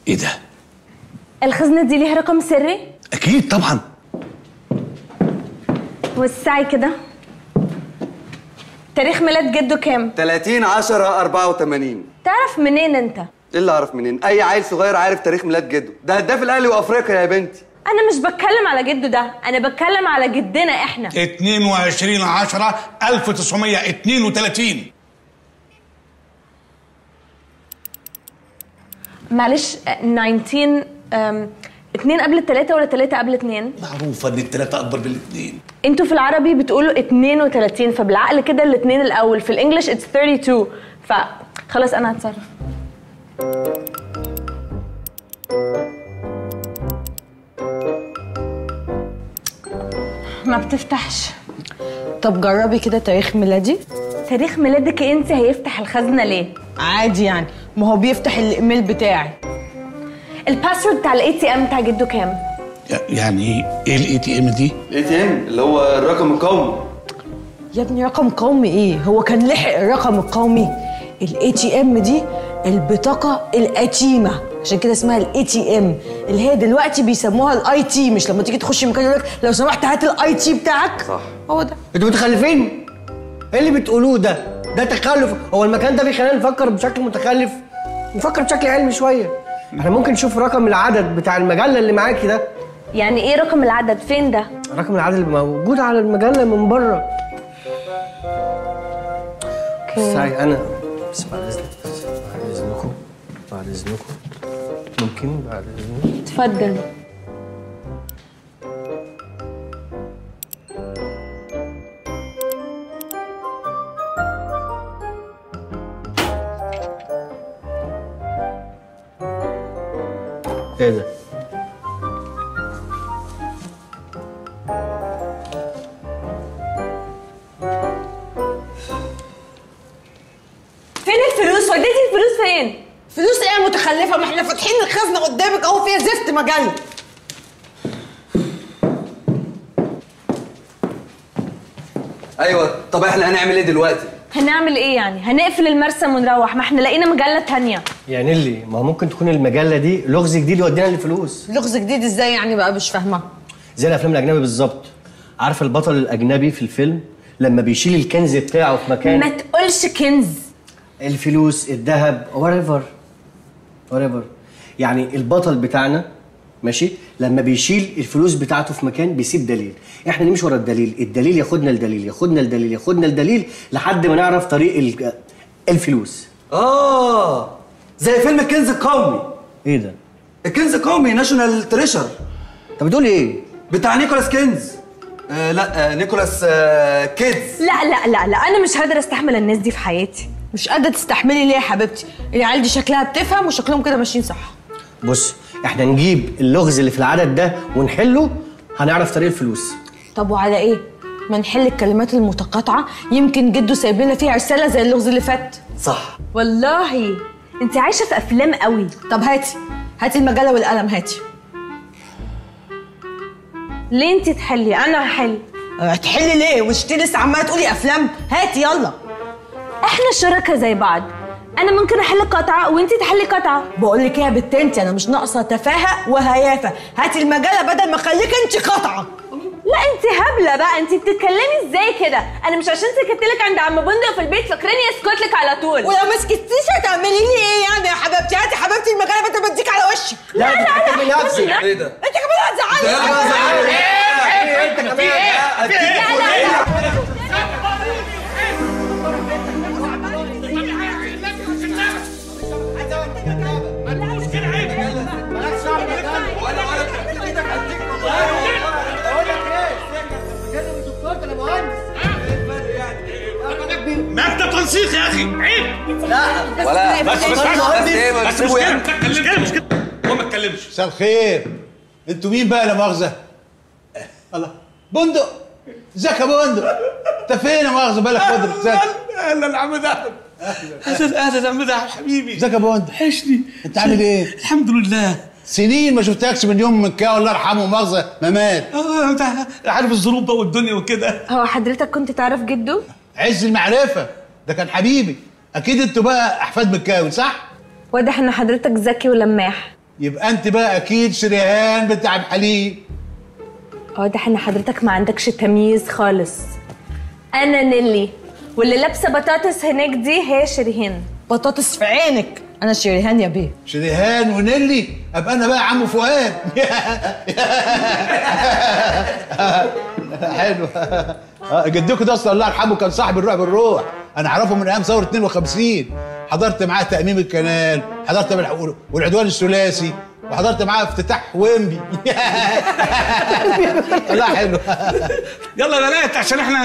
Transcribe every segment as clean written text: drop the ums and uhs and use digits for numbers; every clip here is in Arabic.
ايه ده؟ الخزنة دي ليها رقم سري؟ اكيد طبعا. وسعي كده. تاريخ ميلاد جده كام؟ 30/10/84. تعرف منين انت؟ ايه اللي اعرف منين؟ اي عيل صغير عارف تاريخ ميلاد جده، ده هداف الاهلي وافريقيا يا بنتي. انا مش بتكلم على جده ده، انا بتكلم على جدنا احنا. 22/10/1932. معلش 19 2 قبل التلاتة ولا 3 قبل 2؟ معروفه ان الثلاثه اكبر من الاثنين. انتوا في العربي بتقولوا 32، فبالعقل كده الاثنين الاول، في الانجليش اتس 32، فخلاص انا هتصرف. ما بتفتحش. طب جربي كده تاريخ ميلادي. تاريخ ميلادك انت هيفتح الخزنه ليه؟ عادي يعني، ما هو بيفتح الايميل بتاعي. الباسورد بتاع الاي تي ام بتاع جده كام؟ يعني ايه الاي تي ام دي؟ الاي تي ام اللي هو الرقم القومي. يا ابني رقم قومي ايه؟ هو كان لحق الرقم القومي؟ الاي تي ام دي البطاقه القديمه، عشان كده اسمها الاي تي ام، اللي هي دلوقتي بيسموها الاي تي. مش لما تيجي تخش مكان يقول لك لو سمحت هات الاي تي بتاعك؟ صح، هو ده. انتوا متخلفين؟ ايه اللي بتقولوه ده؟ ده تخلف. هو المكان ده بيخلينا نفكر بشكل متخلف؟ نفكر بشكل علمي شويه. احنا ممكن نشوف رقم العدد بتاع المجله اللي معاكي ده. يعني ايه رقم العدد؟ فين ده؟ رقم العدد اللي موجود على المجله من بره. ساي انا بس بعد اذنكم بعد اذنكم ممكن بعد اذنكم اتفضل. ايه ده؟ فين الفلوس؟ وديتي الفلوس فين؟ فلوس ايه يا متخلفه؟ ما احنا فاتحين الخزنه قدامك اهو، فيها زفت مجله. ايوه، طب احنا هنعمل ايه دلوقتي؟ هنعمل ايه يعني؟ هنقفل المرسم ونروح؟ ما احنا لقينا مجله تانية. يعني اللي ما ممكن تكون المجله دي لغز جديد يودينا للفلوس. لغز جديد ازاي يعني بقى؟ مش فاهمه. زي الافلام الاجنبي بالظبط. عارفه البطل الاجنبي في الفيلم لما بيشيل الكنز بتاعه في مكان؟ ما تقولش كنز. الفلوس، الذهب، whatever. يعني البطل بتاعنا ماشي لما بيشيل الفلوس بتاعته في مكان بيسيب دليل. احنا نمشي ورا الدليل، الدليل ياخدنا لدليل، ياخدنا لدليل، ياخدنا لدليل، لحد ما نعرف طريق الفلوس. زي فيلم الكنز القومي. ايه ده؟ الكنز القومي، ناشونال تريشر. انت بتقول ايه؟ بتاع نيكولاس كينز. لا نيكولاس كيدز. لا انا مش قادره استحمل الناس دي في حياتي. مش قادره تستحملي ليه يا حبيبتي؟ العيال دي شكلها بتفهم وشكلهم كده ماشيين صح. بص، احنا نجيب اللغز اللي في العدد ده ونحله، هنعرف طريق الفلوس. طب وعلى ايه؟ ما نحل الكلمات المتقاطعه، يمكن جده سايب لنا فيها رساله زي اللغز اللي فات. صح والله انت عايشه في افلام قوي. طب هاتي المجله والقلم، هاتي. ليه انت تحلي؟ انا هحل. هتحلي ليه؟ وانت لسه عماله تقولي افلام؟ هاتي يلا. احنا شركاء زي بعض، انا ممكن احل قطعه وانت تحلي قطعه. بقول لك ايه يا بت انت، انا مش ناقصه تفاهه وهيافه. هاتي المجله بدل ما اخليك انت قطعه. لا انت هبله بقى، انت بتتكلمي ازاي كده؟ انا مش عشان سكتلك عند عم بندق في البيت فاكراني اسكت لك على طول. ولو ما سكتيش هتعملي لي ايه يعني يا حبيبتي؟ هاتي حبيبتي المجله بدل ما اديك على وشك. لا ايه ده؟ انت كمان هتزعلي. انت كمان مكتب تنسيق يا اخي، عيب. لا ولا بس مش كده هو ما اتكلمش. مساء الخير. انتوا مين بقى لا مؤاخذه؟ الله، بندق. ازيك يا بندق؟ انت فين يا مؤاخذه؟ بالك فتره ازيك؟ اهلا يا عم دهب. اهلا يا عم دهب حبيبي. ازيك يا بندق؟ وحشني. انت عامل ايه؟ الحمد لله. سنين ما شفتكش من يوم من كده، الله يرحمه مؤاخذه ما مات. انت عارف الظروف بقى والدنيا وكده. هو حضرتك كنت تعرف جده؟ عز المعرفه، ده كان حبيبي. اكيد انتوا بقى احفاد مكاوي صح؟ واضح ان حضرتك ذكي ولماح. يبقى انت بقى اكيد شريهان بتاع الحليب. واضح ان حضرتك ما عندكش تمييز خالص. انا نيلي، واللي لابسه بطاطس هناك دي هي شريهان. بطاطس في عينك، انا شريهان يا بيه. شريهان ونيلي، ابقى انا بقى عمو فؤاد. حلو. جدكم ده اصلا الله يرحمه كان صاحب الروح بالروح، انا اعرفه من ايام ثوره 52. حضرت معاه تأميم الكنال، حضرت والعدوان الثلاثي، وحضرت معاه افتتاح ويمبي. لا حلو. يلا يا بنات عشان احنا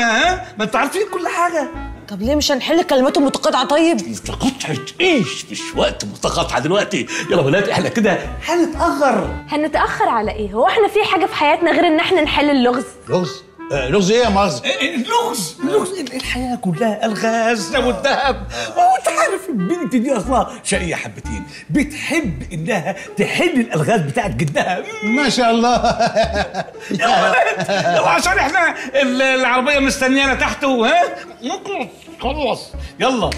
ما انتوا عارفين كل حاجه. طب ليه مش هنحل كلمات متقاطعه؟ طيب متقاطعه ايش؟ مش وقت متقاطعه دلوقتي. يلا بنات احنا كده هنتاخر على ايه؟ هو احنا في حاجه في حياتنا غير ان احنا نحل اللغز؟ لغز؟ لغز ايه يا مؤاخذة؟ اللغز الحياه كلها الغاز والذهب. وانت عارف البنت دي اصلا شقيه حبتين، بتحب انها تحل الالغاز بتاعت جدها. ما شاء الله. يلا بنات يلا عشان احنا العربيه مستنيانا تحت. ممكن خلص. يلا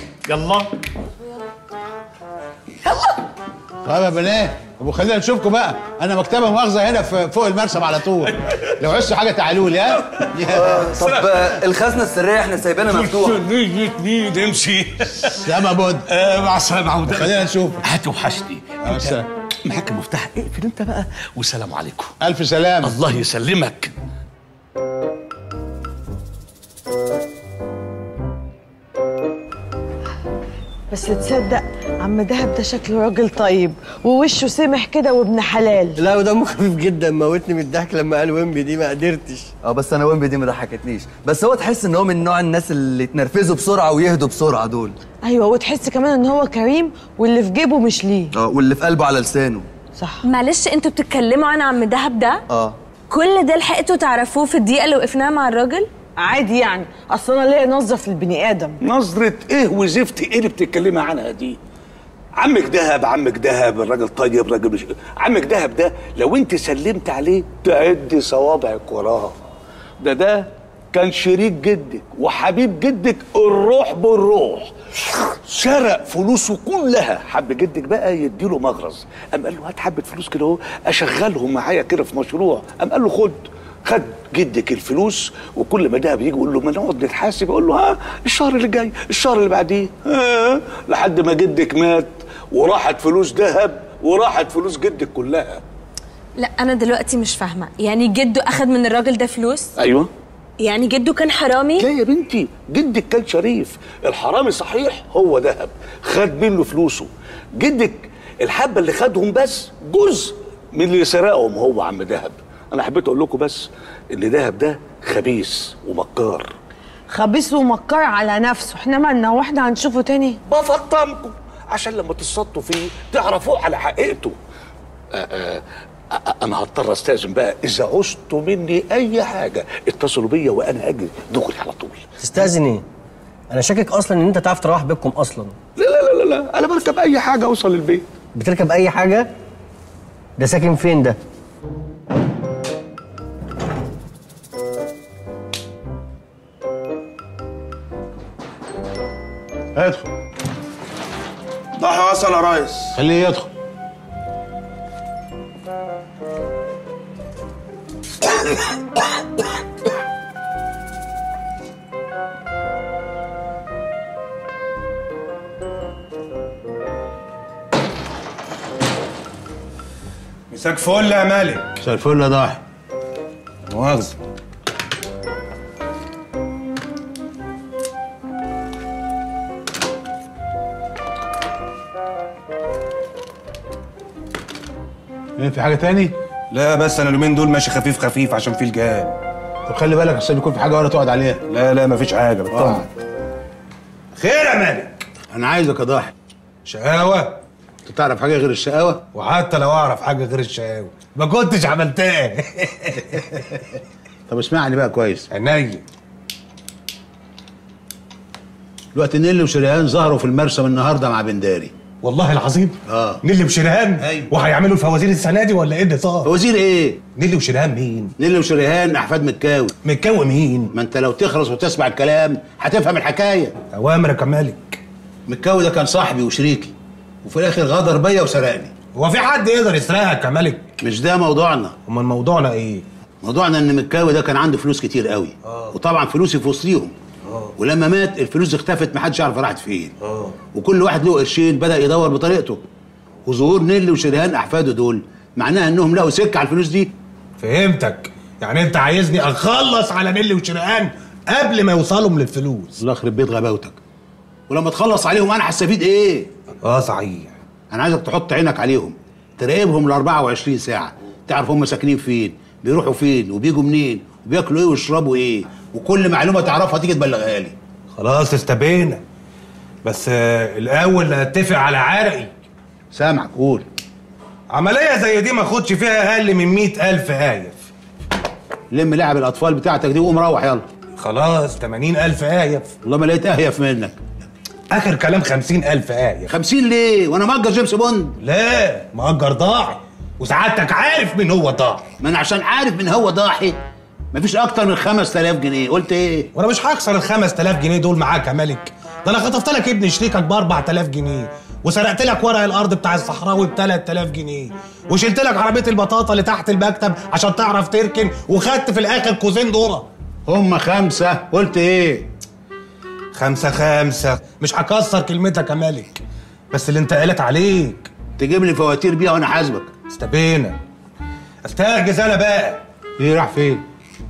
طيب يا بنات، طب خلينا نشوفكم بقى. انا مكتبه مؤاخذه هنا فوق المرسم على طول، لو عايزوا حاجه تعالوا لي. طب الخزنه السريه احنا سايبينها مفتوحه. نمشي. سلام بود. مع السلامه عوده. خلينا نشوف. هتوحشني. السلام. معاك المفتاح، اقفل انت بقى والسلام عليكم. الف سلامه. الله يسلمك. بس تصدق عم دهب ده شكله راجل طيب ووشه سمح كده وابن حلال. لا ودمه خفيف جدا، موتني من الضحك لما قال ويمبي دي، ما قدرتش. بس انا ويمبي دي ما ضحكتنيش، بس هو تحس ان هو من نوع الناس اللي يتنرفزوا بسرعه ويهدوا بسرعه دول. ايوه، وتحس كمان ان هو كريم واللي في جيبه مش ليه. واللي في قلبه على لسانه. صح. معلش انتوا بتتكلموا عن عم دهب ده؟ كل ده لحقتوا تعرفوه في الدقيقه اللي وقفناها مع الراجل؟ عادي يعني، اصل انا ليا نظره في البني ادم. نظرة ايه وزفت ايه اللي بتتكلمي عنها دي؟ عمك دهب الراجل طيب، راجل مش عمك دهب ده لو انت سلمت عليه تعدي صوابعك وراه. ده كان شريك جدك وحبيب جدك الروح بالروح. سرق فلوسه كلها، حب جدك بقى يديله مغرز، قام قال له هات حبه فلوس كده اهو اشغلهم معايا كده في مشروع، قام قال له خد جدك الفلوس، وكل ما دهب يجي يقول له ما نقعد نتحاسب، يقول له الشهر اللي جاي، الشهر اللي بعديه، لحد ما جدك مات وراحت فلوس دهب وراحت فلوس جدك كلها. لا انا دلوقتي مش فاهمه، يعني جده اخد من الراجل ده فلوس؟ ايوه. يعني جده كان حرامي؟ لا يا بنتي، جدك كان شريف. الحرامي صحيح هو دهب، خد منه فلوسه. جدك الحبه اللي خدهم بس جزء من اللي سرقهم هو عم دهب. انا حبيت اقول لكم بس ان دهب ده خبيث ومكار. خبيث ومكار على نفسه، احنا مالنا واحنا هنشوفه تاني؟ بفطمكم عشان لما تصطوا فيه تعرفوه على حقيقته. انا هضطر استاذن بقى، اذا عوزتوا مني اي حاجه اتصلوا بيا وانا اجي دغري على طول. تستاذن ايه؟ انا شاكك اصلا ان انت تعرف تروح بيتكم اصلا. لا انا بركب اي حاجه اوصل البيت. بتركب اي حاجه؟ ده ساكن فين ده؟ ادخل. ضحى وصل يا ريس. خليه يدخل. مساك فل يا مالك. مساء الفل يا ضاحي. مؤاخذة. ايه في حاجه تاني؟ لا بس انا اليومين دول ماشي خفيف خفيف عشان في الجهاد. طب خلي بالك عشان يكون في حاجه ورا تقعد عليها. لا مفيش حاجه، بطمن. خير يا مالك. انا عايزك يا ضاحي. شقاوه؟ انت تعرف حاجه غير الشقاوه؟ وحتى لو اعرف حاجه غير الشقاوه ما كنتش عملتها. طب اسمعني بقى كويس. عينيا. دلوقتي نيلي وشريهان ظهروا في المرسم النهارده مع بنداري. والله العظيم؟ نيلي وشريهان؟ ايوه. وهيعملوا الفوازير السنه دي ولا ايه النظام؟ فوازير ايه؟ نيلي وشريهان مين؟ نيلي وشريهان احفاد مكاوي. مكاوي مين؟ ما انت لو تخلص وتسمع الكلام هتفهم الحكايه. اوامرك يا مالك. مكاوي ده كان صاحبي وشريكي، وفي الاخر غدر بيا وسرقني. هو في حد يقدر يسرقك يا ملك؟ مش ده موضوعنا. امال موضوعنا ايه؟ موضوعنا ان مكاوي ده كان عنده فلوس كتير قوي. وطبعا فلوسي في وسطيهم. ولما مات الفلوس اختفت، محدش يعرف راحت فين. وكل واحد له قرشين بدأ يدور بطريقته. وظهور نيلي وشريهان احفاده دول معناها انهم لقوا سكه على الفلوس دي. فهمتك، يعني انت عايزني اخلص على نيلي وشريهان قبل ما يوصلهم للفلوس. الله يخرب بيت غباوتك. ولما تخلص عليهم انا هستفيد ايه؟ صحيح. انا عايزك تحط عينك عليهم، تراقبهم ال 24 ساعه، تعرف هم ساكنين فين، بيروحوا فين وبيجوا منين وبياكلوا ايه ويشربوا ايه، وكل معلومه تعرفها تيجي تبلغها لي. خلاص استبينا، بس الاول هتفق على عرقي. سامعك، قول. عمليه زي دي ما اخدش فيها اقل من 100,000 هايف. لم لعب الاطفال بتاعتك دي وقوم روح يلا. خلاص 80,000 هايف. والله ما لقيت اهيف منك. اخر كلام 50,000 هايف. 50 ليه؟ وانا مأجر جيمس بوند؟ لا، مأجر ضاعي، وسعادتك عارف مين هو ضاحي. ما انا عشان عارف مين هو ضاحي مفيش اكتر من 5000 جنيه، قلت ايه؟ وانا مش هكسر ال 5000 جنيه دول معاك يا ملك. ده انا خطفت لك ابن شريكك ب 4000 جنيه، وسرقت لك ورق الارض بتاع الصحراوي ب 3000 جنيه، وشلت لك عربيه البطاطا اللي تحت المكتب عشان تعرف تركن، وخدت في الاخر كوزين ذره. هم 5، قلت ايه؟ 5 مش هكسر كلمتك يا ملك، بس اللي انت قالت عليك تجيب لي فواتير بيها وانا حاسبك. استبينا. استهجز انا بقى. ايه راح فين؟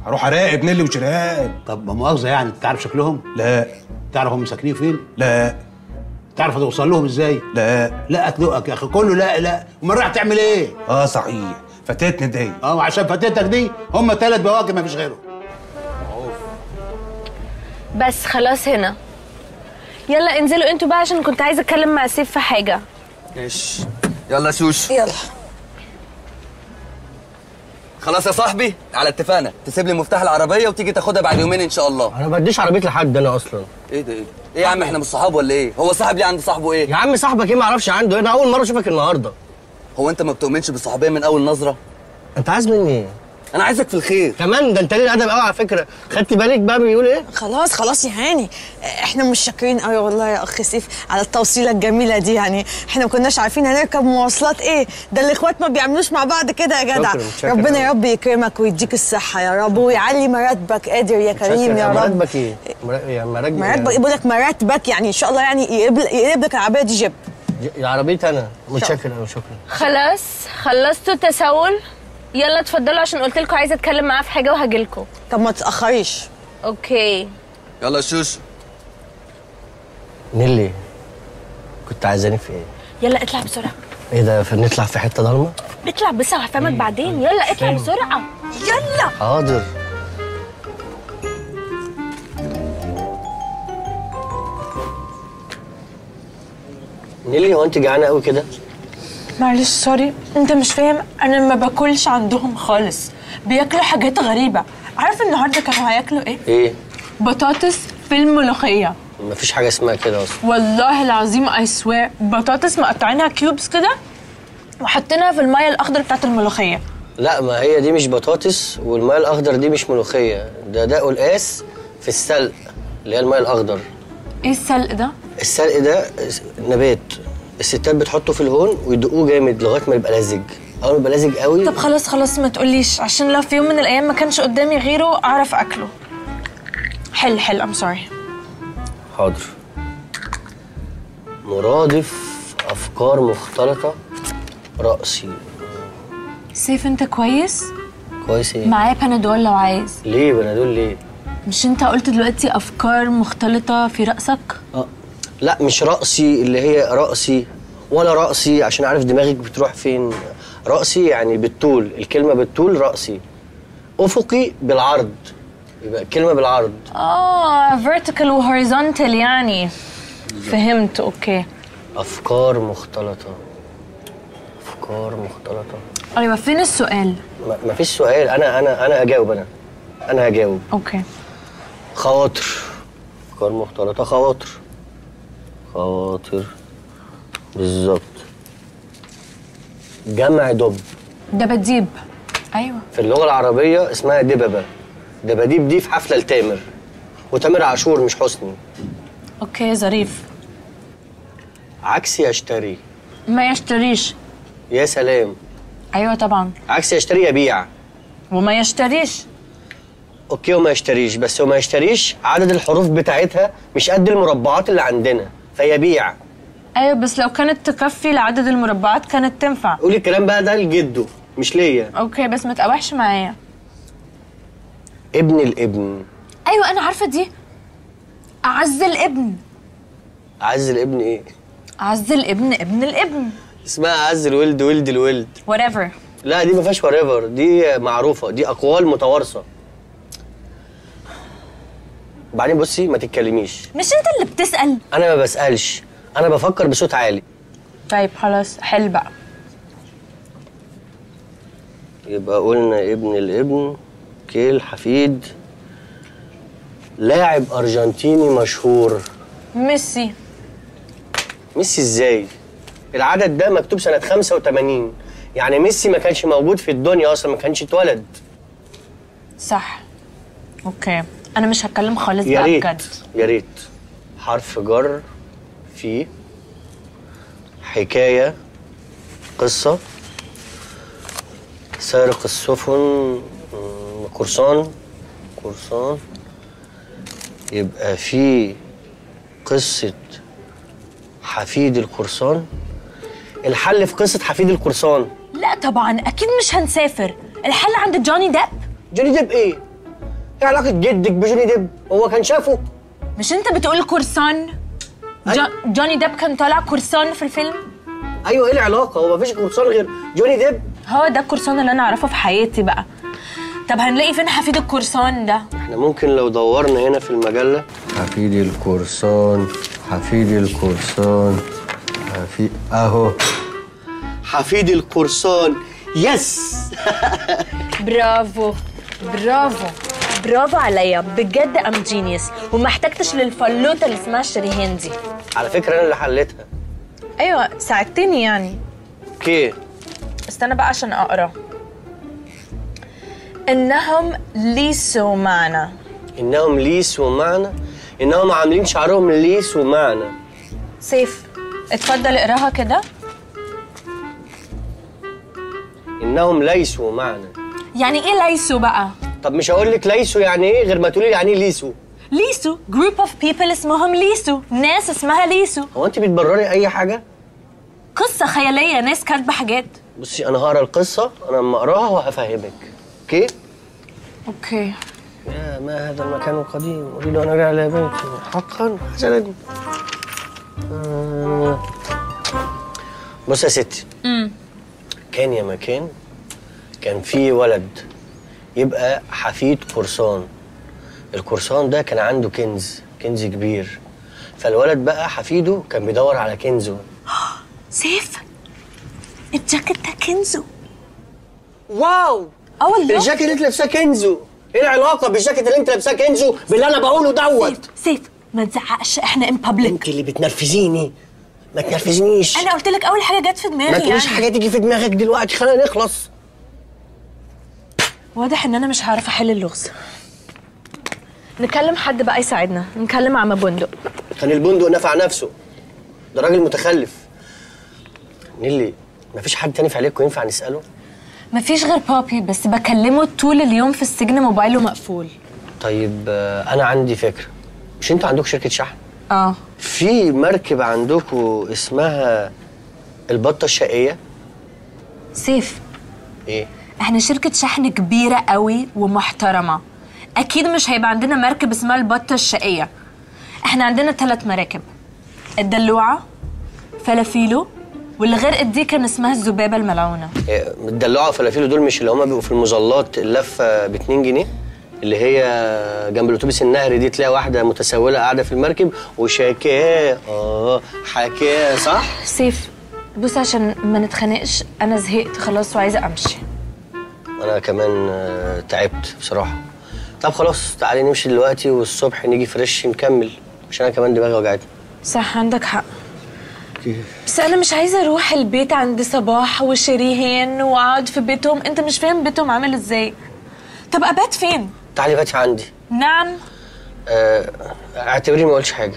هروح اراقب نيلي وشريهان. طب ما مؤاخذه يعني، انت تعرف شكلهم؟ لا. تعرف هم ساكنين فين؟ لا. تعرف توصل لهم ازاي؟ لا. لا اتلقك يا اخي، كله لا لا. امال رايح تعمل ايه؟ صحيح، فاتتني دي. وعشان فاتتك دي هم 3 بواكب مفيش غيرهم. بس خلاص هنا. يلا انزلوا انتوا بقى عشان كنت عايزه اتكلم مع سيف في حاجه. ماشي. يلا شوش. يلا. خلاص يا صاحبي، على اتفاقنا تسيب لي مفتاح العربيه وتيجي تاخدها بعد يومين ان شاء الله. انا ما بديش عربيه لحد انا اصلا. ايه ده؟ ايه يا عم، احنا مش صحاب ولا ايه؟ هو صاحب ليه عند صاحبه ايه؟ يا عم صاحبك ايه؟ ما اعرفش عنده ايه، انا اول مره اشوفك النهارده. هو انت ما بتؤمنش بالصحوبيه من اول نظره؟ انت عايز مني ايه؟ انا عايزك في الخير. كمان ده انت ليه ادب قوي على فكره. خدت بالك بقى بيقول ايه؟ خلاص يا هاني، احنا مش شاكرين قوي والله يا اخ سيف على التوصيله الجميله دي. يعني احنا ما كناش عارفين هنركب مواصلات ايه، ده الاخوات ما بيعملوش مع بعض كده يا جدع. ربنا يا رب يكرمك ويديك الصحه يا رب ويعلي مراتبك، قادر يا كريم يا رب. مراتبك ايه؟ مراتبك بقول لك مراتبك، يعني ان شاء الله يعني يقلب لك العربيه دي جيب. يا عربيتي انا. متشكر قوي، شكرا. خلاص خلصتوا التسول؟ يلا اتفضلوا عشان قلت لكم عايزه اتكلم معاه في حاجه وهجيلكم. طب ما تتاخريش. اوكي. يلا شوش. نيلي، كنت عايزاني في ايه؟ يلا اطلع بسرعه. ايه ده؟ نطلع في حته ضلمه؟ اطلع بس هفهمك بعدين. يلا اطلع بسرعه. يلا. حاضر. نيلي، هو انت جعانه قوي كده؟ معلش سوري، انت مش فاهم، انا ما باكلش عندهم خالص، بياكلوا حاجات غريبه. عارف النهارده كانوا هياكلوا ايه؟ ايه؟ بطاطس في الملوخيه. مفيش حاجه اسمها كده اصلا. والله العظيم اي سوير، بطاطس مقطعينها كيوبس كده وحاطينها في الميه الاخضر بتاعت الملوخيه. لا، ما هي دي مش بطاطس، والميه الاخضر دي مش ملوخيه، ده قلقاس في السلق اللي هي الميه الاخضر. ايه السلق ده؟ السلق ده نبات الستات بتحطه في الهون ويدقوه جامد لغايه ما يبقى لزج. اول ما يبقى لزج قوي. طب خلاص ما تقوليش، عشان لو في يوم من الايام ما كانش قدامي غيره اعرف اكله. حل ام سوري. حاضر. مرادف افكار مختلطه رأسي. سيف انت كويس؟ كويس ايه؟ معايا بنادول لو عايز. ليه بنادول ليه؟ مش انت قلت دلوقتي افكار مختلطه في رأسك؟ لا، مش رأسي اللي هي رأسي ولا رأسي عشان عارف دماغك بتروح فين. رأسي يعني بالطول، الكلمة بالطول رأسي. أفقي بالعرض، يبقى الكلمة بالعرض. vertical و horizontal يعني. فهمت. اوكي. أفكار مختلطة. أفكار مختلطة. ايوه، فين السؤال؟ مفيش سؤال، أنا أجاوب. أنا هجاوب. اوكي. خواطر. أفكار مختلطة، خواطر بالظبط. جمع دب. دباديب. ايوه. في اللغه العربيه اسمها دببه. دباديب دي في حفله لتامر، وتامر عاشور مش حسني. اوكي ظريف. عكس يشتري. ما يشتريش. يا سلام. ايوه طبعا. عكس يشتري يبيع. وما يشتريش. اوكي وما يشتريش، بس وما يشتريش عدد الحروف بتاعتها مش قد المربعات اللي عندنا فيبيع. ايوه بس لو كانت تكفي لعدد المربعات كانت تنفع. قولي الكلام بقى ده لجده مش ليا. اوكي بس ما تقاوحش معايا. ابن الابن. ايوه انا عارفه دي. اعز الابن. اعز الابن ايه؟ اعز الابن ابن الابن. اسمها اعز الولد ولد الولد. whatever. لا دي ما فيهاش whatever، دي معروفه، دي اقوال متوارثه. وبعدين بصي ما تتكلميش. مش انت اللي بتسأل؟ انا ما بسألش، انا بفكر بصوت عالي. طيب خلاص حل بقى. يبقى قلنا ابن الابن، كيل حفيد، لاعب ارجنتيني مشهور. ميسي. ميسي ازاي؟ العدد ده مكتوب سنة 85، يعني ميسي ما كانش موجود في الدنيا اصلا، ما كانش اتولد. صح. اوكي انا مش هتكلم خالص يا بقى ريت بجد. يا ريت. حرف جر في حكاية قصة سارق السفن قرصان يبقى في قصة حفيد القرصان. الحل في قصة حفيد القرصان. لا طبعا اكيد مش هنسافر، الحل عند جوني ديب. جوني ديب ايه؟ ايه علاقة جدك بجوني ديب؟ هو كان شافه؟ مش انت بتقول قرصان؟ جوني ديب كان طالع قرصان في الفيلم؟ ايوه ايه العلاقة؟ هو مفيش قرصان غير جوني ديب؟ هو ده القرصان اللي انا اعرفه في حياتي بقى. طب هنلاقي فين حفيد القرصان ده؟ احنا ممكن لو دورنا هنا في المجلة حفيد القرصان اهو حفيد القرصان. يس. برافو برافو برافو عليا بجد. ام جينيوس وما احتجتش للفلوته اللي اسمها شريهان دي. على فكرة انا اللي حليتها. ايوه ساعدتني يعني. اوكي استنى بقى عشان اقرا. انهم ليسوا معنا. انهم عاملين شعرهم ليس ومعنى. سيف اتفضل اقراها كده. انهم ليسوا معنا. يعني ايه ليسوا بقى؟ طب مش هقول لك ليسوا يعني ايه غير ما تقولي يعني ايه ليسوا. ليسوا جروب اوف بيبل اسمهم ليسوا، ناس اسمها ليسوا. هو انت بتبرري اي حاجه؟ قصه خياليه، ناس كاتبه حاجات. بصي انا هقرا القصه، انا لما اقراها وهفهمك. اوكي. يا ما هذا المكان القديم، اريد ان ارجع الى بيتي حقا حسنا. بص يا ستي. كان يا مكان كان في ولد يبقى حفيد قرصان. القرصان ده كان عنده كنز كبير، فالولد بقى حفيده كان بيدور على كنزه. سيف الجاكيت ده كنزه. واو. والله الجاكيت اللي انت لابساه كنزه. ايه العلاقه بالجاكيت اللي انت لابساه كنزه باللي انا بقوله دوت؟ سيف ما تزعقش، احنا ان بابليك. انت اللي بتنرفزيني، ما تنرفزنيش. انا قلت لك اول حاجه جت في دماغي. ما تقوليش حاجه تيجي في دماغك دلوقتي، خلينا نخلص. واضح ان انا مش هعرف احل اللغز. نكلم حد بقى يساعدنا، نكلم عم بندق. كان البندق نفع نفسه، ده راجل متخلف. نيلي مفيش حد تاني في عيلتكم ينفع نساله؟ مفيش غير بابي، بس بكلمه طول اليوم في السجن، موبايله مقفول. طيب انا عندي فكره. مش انتوا عندكم شركه شحن؟ في مركب عندكم اسمها البطه الشقيه؟ سيف ايه؟ احنا شركه شحن كبيره قوي ومحترمه، اكيد مش هيبقى عندنا مركب اسمها البطه الشقيه. احنا عندنا 3 مراكب، الدلوعه، فلافيلو، واللي غرقت دي كان اسمها الذبابه الملعونه. الدلوعه وفلافيلو دول مش اللي هما بيبقوا في المظلات اللفه ب2 جنيه؟ اللي هي جنب الاتوبيس النهري دي تلاقي واحده متسوله قاعده في المركب وشاكاه حكاه، صح؟ سيف بص عشان ما نتخانقش، انا زهقت خلاص وعايزه امشي. انا كمان تعبت بصراحه. طب خلاص تعالي نمشي دلوقتي والصبح نيجي فريش نكمل، عشان انا كمان دماغي وجعتني. صح عندك حق. بس انا مش عايزه اروح البيت عند صباح وشريهان واقعد في بيتهم، انت مش فاهم بيتهم عامل ازاي. طب ابات فين؟ تعالي باتي عندي. نعم. اعتبريني ما قلتش حاجه،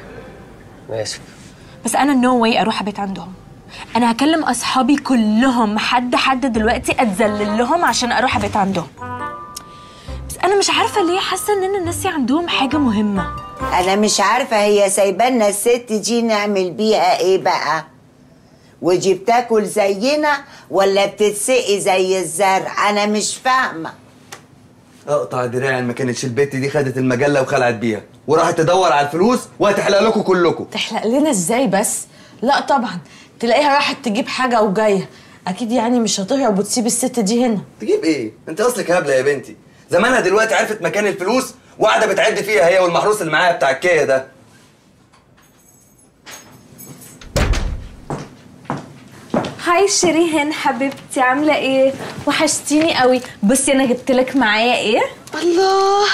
انا اسف. بس انا نو واي اروح ابات عندهم. انا هكلم اصحابي كلهم حد دلوقتي اتذلل لهم عشان اروح ابيت عندهم. بس انا مش عارفه ليه حاسه ان الناس عندهم حاجه مهمه. انا مش عارفه هي سايبانا الست دي نعمل بيها ايه بقى؟ ودي بتاكل زينا ولا بتتسقي زي الزرع؟ انا مش فاهمه. اقطع دراعي، ما كانتش البت دي خدت المجله وخلعت بيها وراحت تدور على الفلوس وهتحلق لكم كلكم. تحلق لنا ازاي بس؟ لا طبعا، تلاقيها راحت تجيب حاجه وجايه، اكيد يعني مش هتهرب وتسيب الست دي هنا. تجيب ايه؟ انت اصلك هبله يا بنتي. زمانها دلوقتي عرفت مكان الفلوس وقاعده بتعد فيها هي والمحروس اللي معاها بتاع الكيه ده. هاي شيرين حبيبتي، عامله ايه؟ وحشتيني قوي. بصي انا جبت لك معايا ايه؟ الله،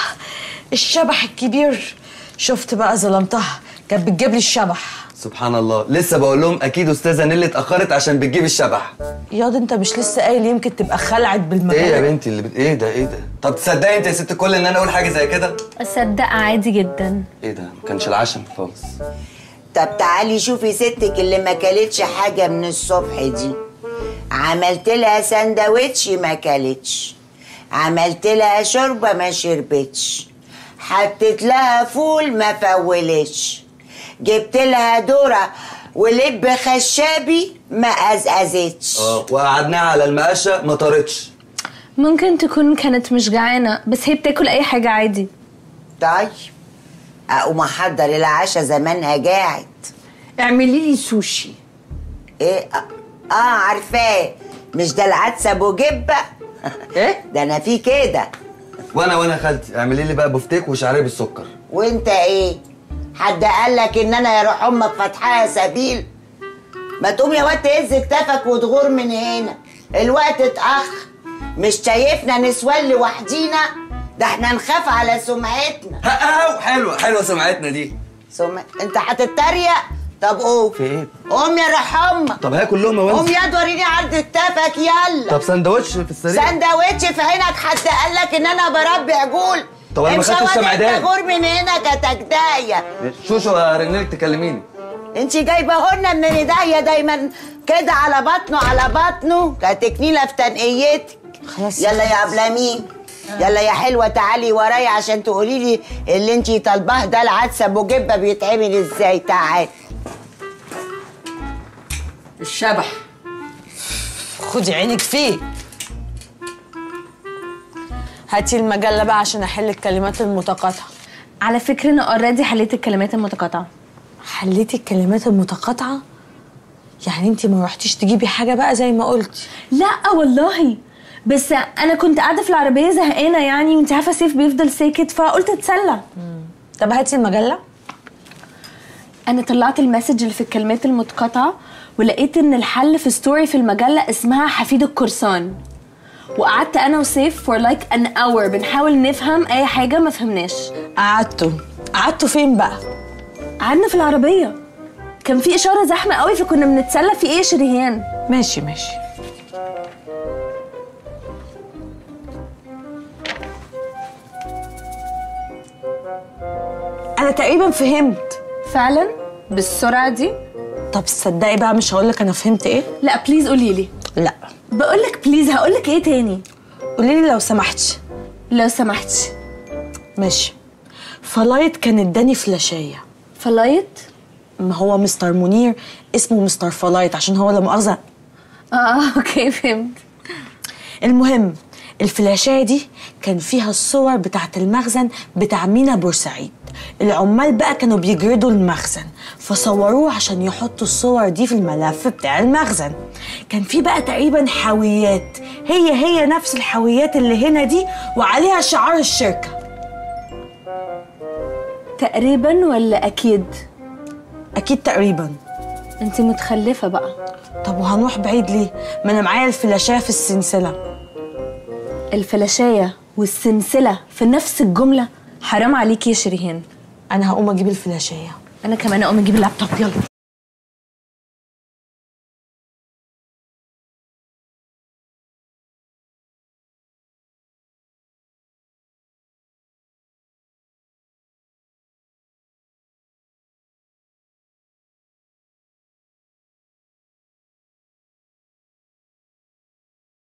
الشبح الكبير. شفت بقى ظلمتها، كانت بتجيب لي الشبح. سبحان الله، لسه بقول لهم اكيد استاذه نيلي اتاخرت عشان بتجيب الشبح. ياض انت مش لسه قايل يمكن تبقى خلعت بالمجال؟ ايه يا بنتي اللي ايه ده؟ طب تصدقي انت يا ست الكل ان انا اقول حاجه زي كده؟ اصدق عادي جدا. ايه ده؟ ما كانش العشم خالص. طب تعالي شوفي ستك اللي ما كلتش حاجه من الصبح دي. عملت لها سندوتش ما كلتش، عملت لها شوربه ما شربتش، حطيت لها فول ما فولتش، جبت لها ذره ولب خشابي ما قزقزتش. وقعدناها على المقشه ما طارتش. ممكن تكون كانت مش جعانه، بس هي بتاكل اي حاجه عادي. طيب اقوم احضر العشاء زمانها جاعت. اعملي لي سوشي. ايه؟ عارفاه، مش ده العدس ابو جبه؟ ايه ده انا في كده. وانا خالتي اعملي لي بقى بفتيك وشعريه بالسكر. وانت ايه؟ حد قال لك ان انا يا روح امك فاتحاها سبيل؟ ما تقوم يا واد تهز كتافك وتغور من هنا، الوقت اتاخر. مش شايفنا نسوان لوحدينا؟ ده احنا نخاف على سمعتنا. حلوه سمعتنا دي. انت هتتريق؟ طب قوم. في ايه؟ قوم يا روح امك. طب هاكل لقمه وانت. قوم يا وريني عرض كتافك يلا. طب سندوتش في السريع. سندوتش في عينك، حد قال لك ان انا بربي عجول؟ طب انا ما خدتش سمعدان. غور من هنا كتجدايه. شوشو ارنلك تكلميني. انت جايبهولنا من ايديا دايما كده على بطنه كتكنيله في تنقيتك. خلاص يلا يا عبلامين، يلا يا حلوه تعالي ورايا عشان تقولي لي اللي انت طالباه ده العدس ابو جبه بيتعمل ازاي. تعالي. الشبح خدي عينك فيه. هاتي المجله بقى عشان احل الكلمات المتقاطعه. على فكره انا اوريدي حليت الكلمات المتقاطعه. حليتي الكلمات المتقاطعه؟ يعني انت ما رحتيش تجيبي حاجه بقى زي ما قلتي؟ لا والله، بس انا كنت قاعده في العربيه زهقانه يعني، وانت عارفه سيف بيفضل ساكت فقلت اتسلى. طب هاتي المجله. انا طلعت المسج اللي في الكلمات المتقاطعه ولقيت ان الحل في ستوري في المجله اسمها حفيد القرصان، وقعدت انا وسيف for like an hour بنحاول نفهم اي حاجه ما فهمناش. قعدتوا فين بقى؟ قعدنا في العربيه، كان في اشاره زحمه قوي فكنا بنتسلى. في ايه يا شريهان؟ ماشي انا تقريبا فهمت. فعلا بالسرعه دي؟ طب تصدقي بقى مش هقولك انا فهمت ايه. لا بليز قولي لي. لا بقولك بليز. هقولك ايه تاني؟ قولي لي لو سمحتي. لو سمحتي. ماشي. فلايت كان اداني فلاشيه. فلايت؟ ما هو مستر منير اسمه مستر فلايت عشان هو لا مؤاخذه. اوكي فهمت. المهم الفلاشايه دي كان فيها الصور بتاعت المخزن بتاع مينا بورسعيد. العمال بقى كانوا بيجردوا المخزن فصوروه عشان يحطوا الصور دي في الملف بتاع المخزن. كان في بقى تقريبا حاويات هي نفس الحاويات اللي هنا دي وعليها شعار الشركه. تقريبا ولا اكيد؟ اكيد تقريبا. انت متخلفه بقى. طب وهنروح بعيد ليه؟ ما انا معايا الفلاشايه في السلسله. الفلاشايه والسلسله في نفس الجمله؟ حرام عليكي يا شريهان. انا هقوم اجيب الفلاشايه. انا كمان اقوم اجيب اللابتوب. يلا.